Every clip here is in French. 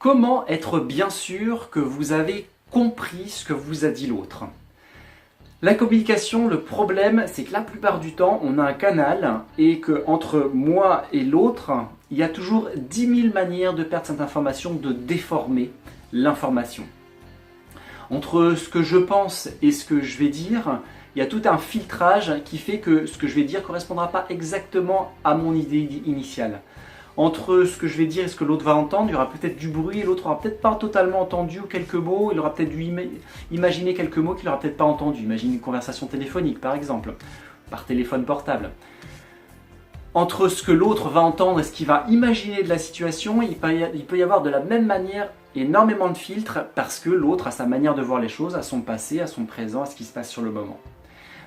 Comment être bien sûr que vous avez compris ce que vous a dit l'autre? La communication, le problème, c'est que la plupart du temps, on a un canal et que entre moi et l'autre, il y a toujours 10 000 manières de perdre cette information, de déformer l'information. Entre ce que je pense et ce que je vais dire, il y a tout un filtrage qui fait que ce que je vais dire ne correspondra pas exactement à mon idée initiale. Entre ce que je vais dire et ce que l'autre va entendre, il y aura peut-être du bruit, et l'autre n'aura peut-être pas totalement entendu quelques mots, il aura peut-être dû imaginer quelques mots qu'il n'aura peut-être pas entendu. Imagine une conversation téléphonique par exemple, par téléphone portable. Entre ce que l'autre va entendre et ce qu'il va imaginer de la situation, il peut y avoir de la même manière énormément de filtres parce que l'autre a sa manière de voir les choses, à son passé, à son présent, à ce qui se passe sur le moment.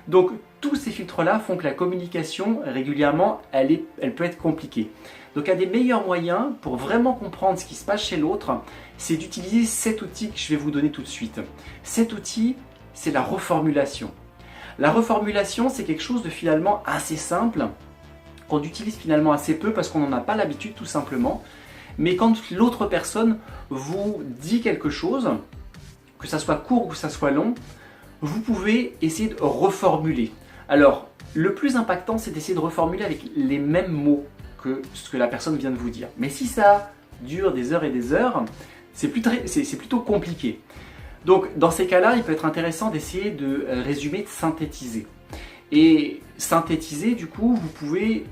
Donc tous ces filtres-là font que la communication, régulièrement, elle peut être compliquée. Donc un des meilleurs moyens pour vraiment comprendre ce qui se passe chez l'autre, c'est d'utiliser cet outil que je vais vous donner tout de suite. Cet outil, c'est la reformulation. La reformulation, c'est quelque chose de finalement assez simple, qu'on utilise finalement assez peu parce qu'on n'en a pas l'habitude tout simplement. Mais quand l'autre personne vous dit quelque chose, que ça soit court ou que ça soit long, vous pouvez essayer de reformuler. Alors, le plus impactant, c'est d'essayer de reformuler avec les mêmes mots que ce que la personne vient de vous dire. Mais si ça dure des heures et des heures, c'est plutôt compliqué. Donc, dans ces cas-là, il peut être intéressant d'essayer de résumer, de synthétiser. Et synthétiser, du coup, vous pouvez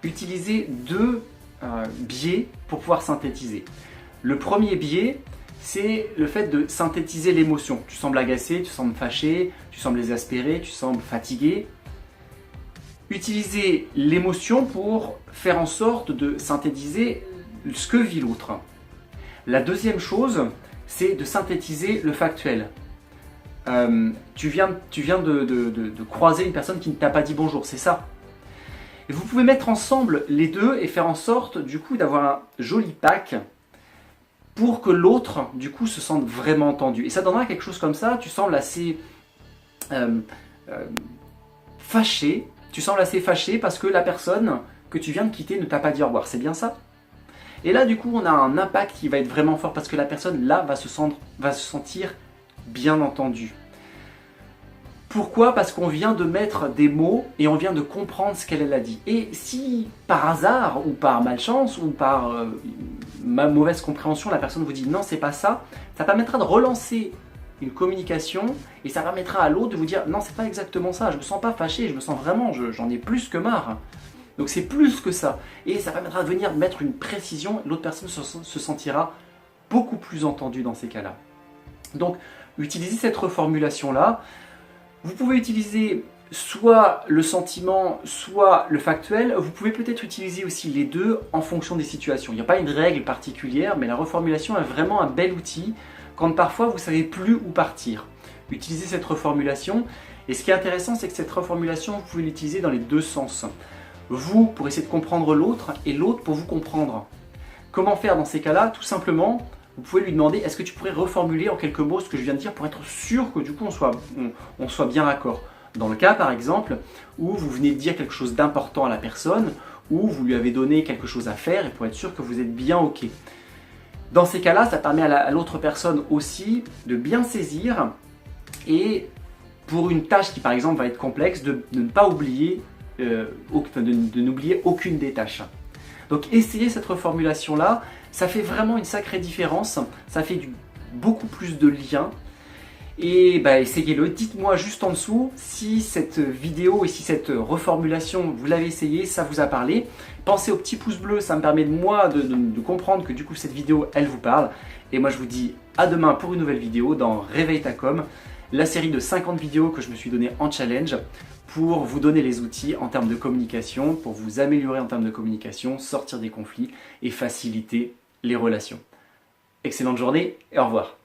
utiliser deux biais pour pouvoir synthétiser. Le premier biais, c'est le fait de synthétiser l'émotion. Tu sembles agacé, tu sembles fâché, tu sembles exaspéré, tu sembles fatigué. Utiliser l'émotion pour faire en sorte de synthétiser ce que vit l'autre. La deuxième chose, c'est de synthétiser le factuel. Tu viens de croiser une personne qui ne t'a pas dit bonjour, c'est ça. Et vous pouvez mettre ensemble les deux et faire en sorte du coup d'avoir un joli pack pour que l'autre du coup se sente vraiment entendu. Et ça donnera quelque chose comme ça, tu sembles assez fâché. Tu sembles assez fâché parce que la personne que tu viens de quitter ne t'a pas dit au revoir, c'est bien ça? Et là du coup on a un impact qui va être vraiment fort parce que la personne là va se sentir bien entendue. Pourquoi? Parce qu'on vient de mettre des mots et on vient de comprendre ce qu'elle a dit. Et si par hasard ou par malchance ou par ma mauvaise compréhension la personne vous dit non c'est pas ça, ça permettra de relancer une communication et ça permettra à l'autre de vous dire non c'est pas exactement ça, je me sens pas fâché, je me sens vraiment, j'en ai plus que marre. Donc c'est plus que ça. Et ça permettra de venir mettre une précision, l'autre personne se sentira beaucoup plus entendue dans ces cas-là. Donc utilisez cette reformulation-là. Vous pouvez utiliser soit le sentiment, soit le factuel. Vous pouvez peut-être utiliser aussi les deux en fonction des situations. Il n'y a pas une règle particulière, mais la reformulation est vraiment un bel outil quand parfois vous ne savez plus où partir. Utilisez cette reformulation. Et ce qui est intéressant, c'est que cette reformulation, vous pouvez l'utiliser dans les deux sens. Vous, pour essayer de comprendre l'autre, et l'autre pour vous comprendre. Comment faire dans ces cas-là? Tout simplement, vous pouvez lui demander, est-ce que tu pourrais reformuler en quelques mots ce que je viens de dire pour être sûr que du coup on soit bien raccord. Dans le cas par exemple où vous venez de dire quelque chose d'important à la personne, ou vous lui avez donné quelque chose à faire et pour être sûr que vous êtes bien OK. Dans ces cas-là, ça permet à l'autre personne aussi de bien saisir et pour une tâche qui par exemple va être complexe, de ne pas oublier, de n'oublier aucune des tâches. Donc essayez cette reformulation-là, ça fait vraiment une sacrée différence, ça fait beaucoup plus de liens. Et essayez-le, dites-moi juste en dessous si cette vidéo et si cette reformulation, vous l'avez essayé, ça vous a parlé. Pensez au petit pouce bleu, ça me permet de comprendre que du coup cette vidéo, elle vous parle. Et moi je vous dis à demain pour une nouvelle vidéo dans Réveille ta com, la série de 50 vidéos que je me suis donné en challenge pour vous donner les outils en termes de communication, pour vous améliorer en termes de communication, sortir des conflits et faciliter les relations. Excellente journée et au revoir.